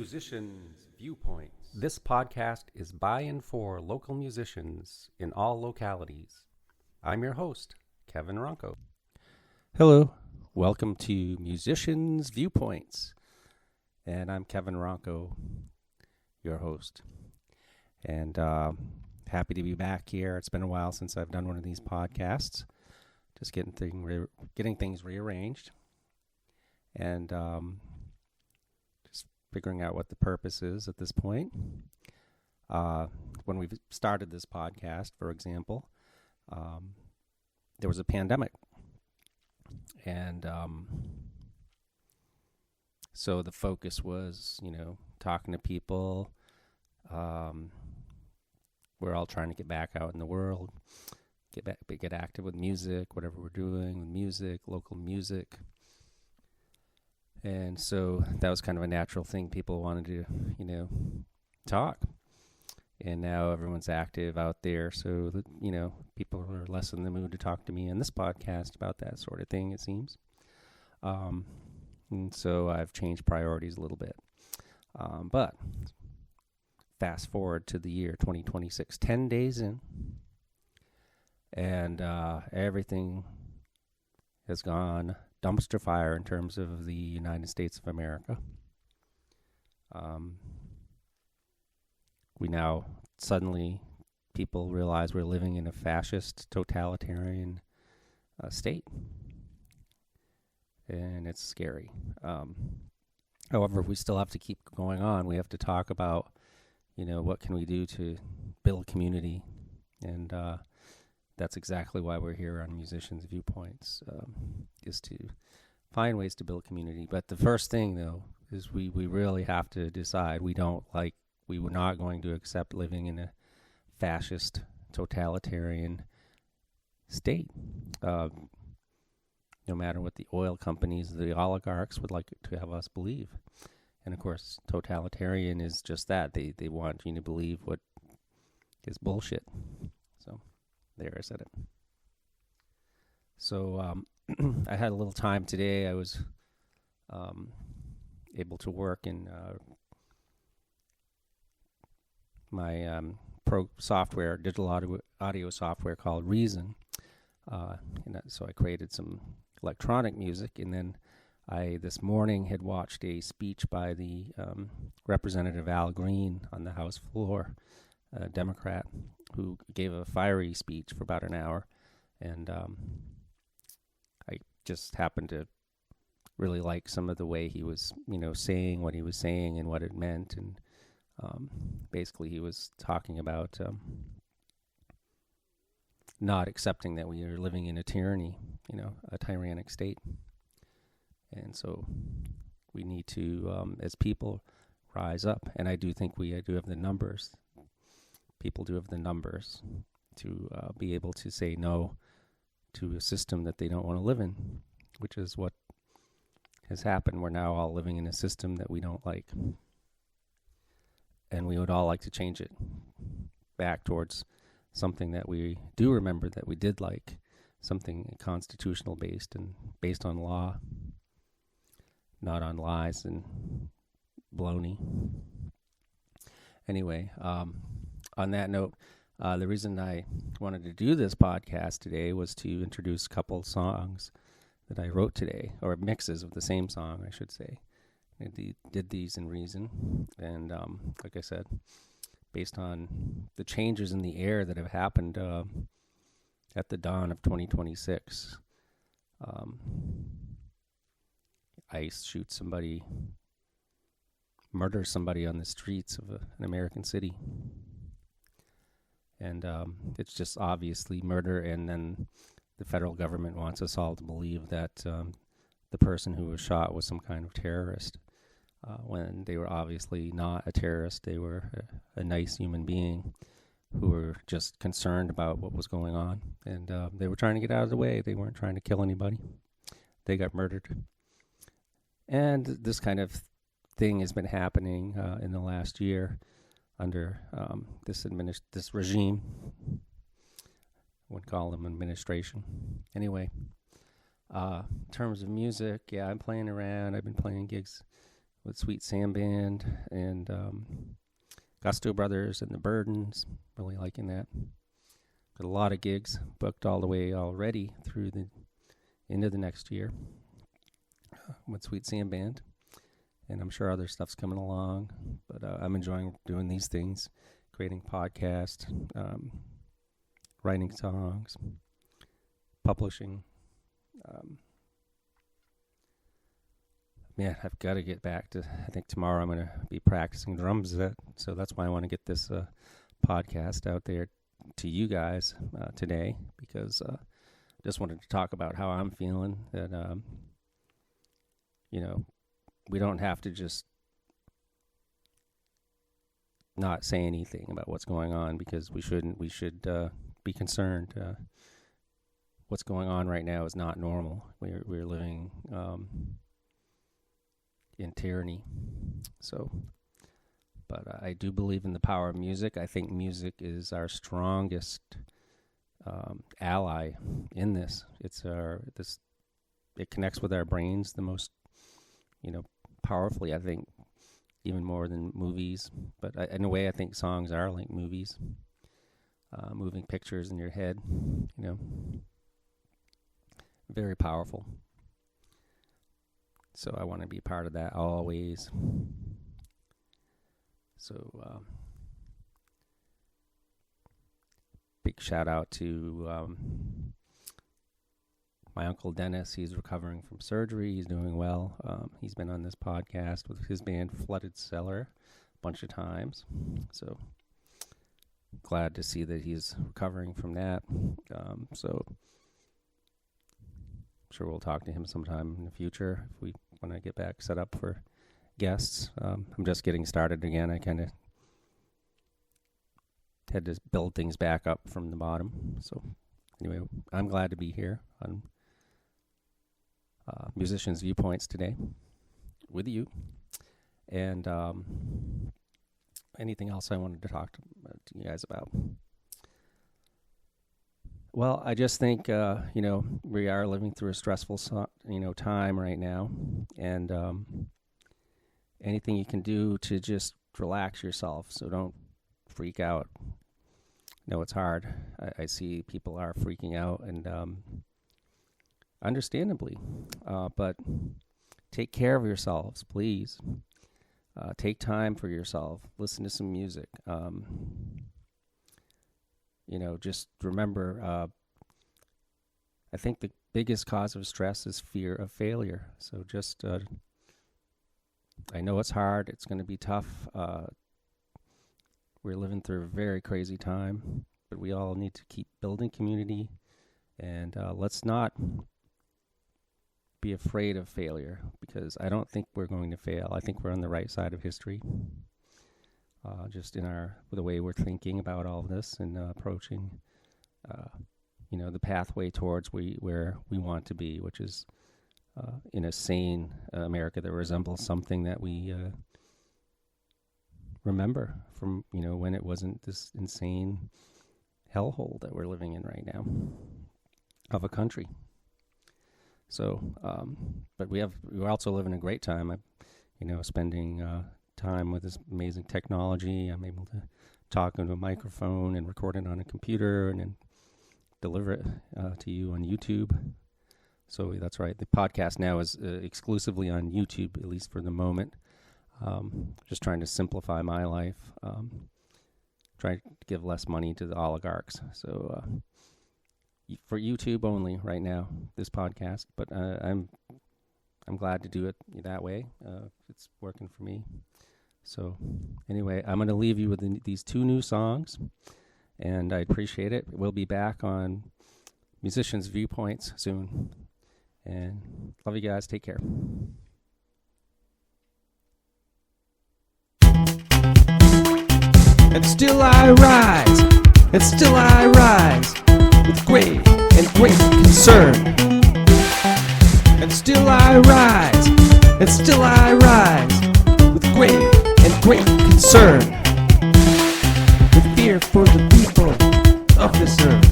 Musicians Viewpoints. This podcast is by and for local musicians in all localities. I'm your host, Kevin Ronco. Hello, welcome to Musicians Viewpoints. And I'm Kevin Ronco, your host. And happy to be back here. It's been a while since I've done one of these podcasts. Just getting things rearranged. And just figuring out what the purpose is at this point. When we started this podcast, for example, there was a pandemic. And so the focus was, talking to people. We're all trying to get back out in the world, get active with music, whatever we're doing with music, local music. And so that was kind of a natural thing. People wanted to, talk. And now everyone's active out there. So, people are less in the mood to talk to me in this podcast about that sort of thing, it seems. And so I've changed priorities a little bit. But fast forward to the year 2026, 10 days in. And everything has gone dumpster fire in terms of the United States of America. We now suddenly, people realize we're living in a fascist, totalitarian state. And it's scary. However, we still have to keep going on. We have to talk about, what can we do to build community. And that's exactly why we're here on Musicians Viewpoints, is to find ways to build community. But the first thing, though, is we really have to decide we were not going to accept living in a fascist, totalitarian state. No matter what the oil companies, the oligarchs would like to have us believe. And, of course, totalitarian is just that. They want you to believe what is bullshit. So there, I said it. So I had a little time today. I was able to work in my pro software, digital audio software called Reason. So I created some electronic music, and then I this morning had watched a speech by the Representative Al Green on the House floor, a Democrat, who gave a fiery speech for about an hour, and I just happened to really like some of the way he was, saying what he was saying and what it meant, and basically he was talking about not accepting that we are living in a tyranny, a tyrannic state. And so we need to, as people, rise up. And I do think we do have the numbers. People do have the numbers to be able to say no to a system that they don't want to live in, which is what has happened. We're now all living in a system that we don't like. And we would all like to change it back towards something that we do remember that we did like, something constitutional based and based on law, not on lies and baloney. Anyway, on that note, the reason I wanted to do this podcast today was to introduce a couple songs that I wrote today, or mixes of the same song, I should say. I did these in Reason, and like I said, based on the changes in the air that have happened at the dawn of 2026. ICE shoots somebody, murders somebody on the streets of an American city. And it's just obviously murder, and then the federal government wants us all to believe that the person who was shot was some kind of terrorist, when they were obviously not a terrorist. They were a nice human being who were just concerned about what was going on. And they were trying to get out of the way. They weren't trying to kill anybody. They got murdered. And this kind of thing has been happening in the last year under this regime. I wouldn't call them administration. Anyway, in terms of music, I'm playing around. I've been playing gigs with Sweet Sam Band and Gusto Brothers and the Burdens. Really liking that. Got a lot of gigs booked all the way already through the end of the next year with Sweet Sam Band. And I'm sure other stuff's coming along. But I'm enjoying doing these things, creating podcasts, writing songs, publishing. Man, I've got to get back to, I think tomorrow I'm going to be practicing drums. So that's why I want to get this podcast out there to you guys today, because I just wanted to talk about how I'm feeling, that, we don't have to just not say anything about what's going on, because we shouldn't. We should be concerned. What's going on right now is not normal. We're living in tyranny. So, but I do believe in the power of music. I think music is our strongest ally in this. It connects with our brains the most, powerfully, I think, even more than movies. But in a way, I think songs are like movies, moving pictures in your head, very powerful. So I want to be part of that always. So big shout out to my Uncle Dennis. He's recovering from surgery. He's doing well. He's been on this podcast with his band Flooded Cellar a bunch of times. So glad to see that he's recovering from that. So I'm sure we'll talk to him sometime in the future if we want to get back set up for guests. I'm just getting started again. I kind of had to build things back up from the bottom. So anyway, I'm glad to be here on Musicians Viewpoints today with you. And anything else I wanted to talk to you guys about? Well, I just think, we are living through a stressful, time right now. And anything you can do to just relax yourself, so don't freak out. It's hard. I see people are freaking out, and understandably. But take care of yourselves, please. Take time for yourself. Listen to some music. Just remember, I think the biggest cause of stress is fear of failure. So just, I know it's hard. It's going to be tough. We're living through a very crazy time, but we all need to keep building community, and let's not be afraid of failure, because I don't think we're going to fail. I think we're on the right side of history. Just in the way we're thinking about all of this and approaching, the pathway towards where we want to be, which is in a sane America that resembles something that we remember from, when it wasn't this insane hellhole that we're living in right now of a country. So, but we also live in a great time. I'm, spending time with this amazing technology. I'm able to talk into a microphone and record it on a computer and then deliver it to you on YouTube. So that's right. The podcast now is exclusively on YouTube, at least for the moment. Just trying to simplify my life. Trying to give less money to the oligarchs. So for YouTube only right now, this podcast. But I'm glad to do it that way. It's working for me. So anyway, I'm going to leave you with these two new songs, and I appreciate it. We'll be back on Musicians Viewpoints soon. And love you guys. Take care. And still I rise, with great and great concern. And still I rise, with great and great concern. With fear for the people of this earth.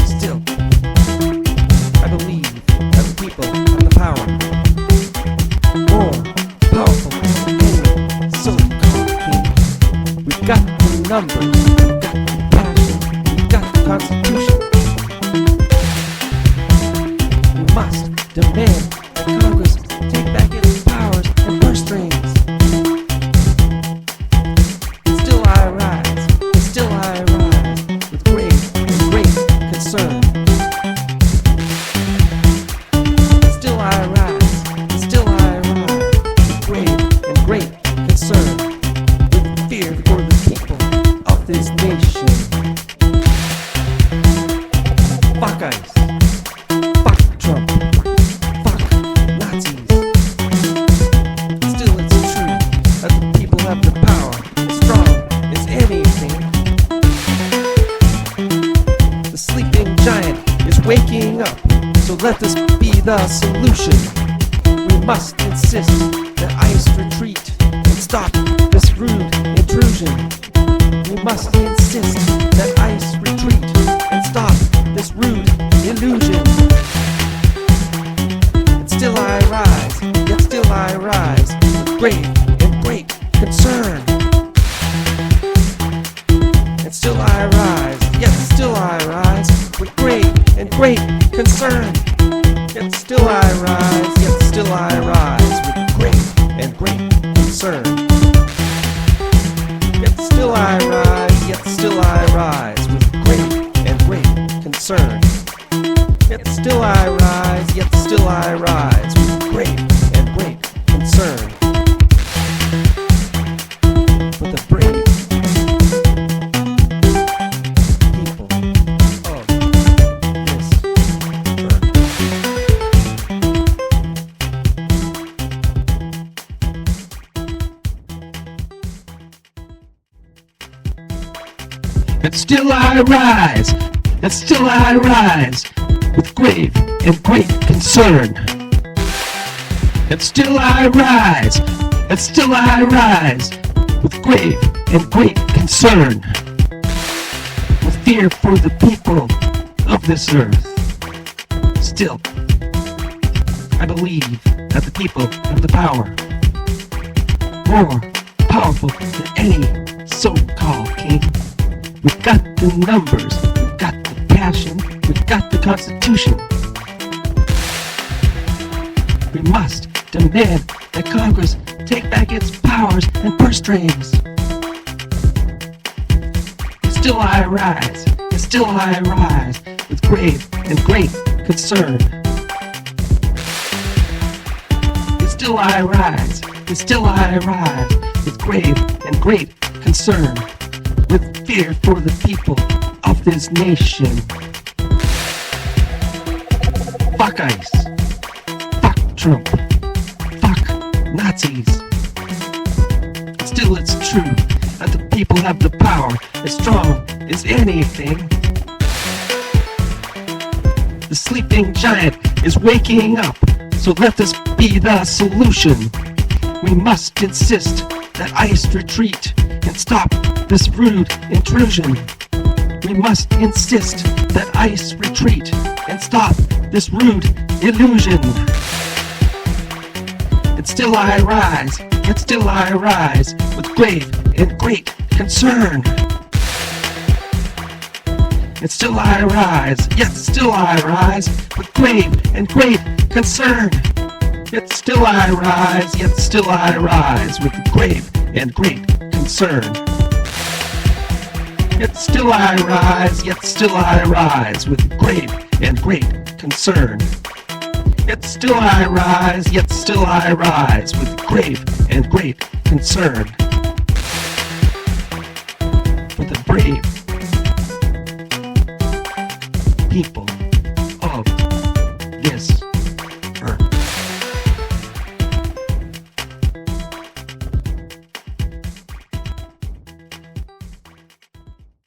Still, I believe that the people have the power. More power. We've got the numbers, we've got the passion, we've got the Constitution. We must demand that Congress take back its powers and purse strings. Still I rise, still I rise, with grave and great concern. Still I rise, still I rise, with grave and great concern, with fear for the people of this nation. Fuck ICE, fuck Trump, fuck Nazis. Still it's true that the people have the power, as strong as anything. The sleeping giant is waking up, so let this be the solution. We must insist that ICE retreat and stop this rude intrusion. We must insist that ICE retreat and stop this rude illusion. And still I rise, yet still I rise, with grave and great concern. And still I rise, yet still I rise, with grave and great concern. Yet still I rise, yet still I rise, with grave and great concern. Yet still I rise, yet still I rise, with great and great concern. Yet still I rise, yet still I rise, with great and great concern. For the brave people of this earth. And still I rise, and still I rise, with grave and great concern. And still I rise, and still I rise, with grave and great concern, with fear for the people of this earth. Still, I believe that the people have the power, more powerful than any so-called king. We've got the numbers, we've got the passion, we've got the Constitution. We must demand that Congress take back its powers and purse strings. Still I rise, and still I rise, with grave and great concern. And still I rise, and still I rise, with grave and great concern, with fear for the people of this nation. Fuck ICE, fuck Trump, fuck Nazis. Still it's true that the people have the power, as strong as anything. The sleeping giant is waking up, so let this be the solution. We must insist that ICE retreat and stop this rude intrusion. We must insist that ICE retreat and stop this rude illusion. And still I rise, yet still I rise, with grave and great concern. And still I rise, yet still I rise, with grave and great concern. Yet still I rise, yet still I rise, with grave and great concern. Yet still I rise, yet still I rise, with grave and great concern. Yet still I rise, yet still I rise, with grave and great concern. For the brave people of this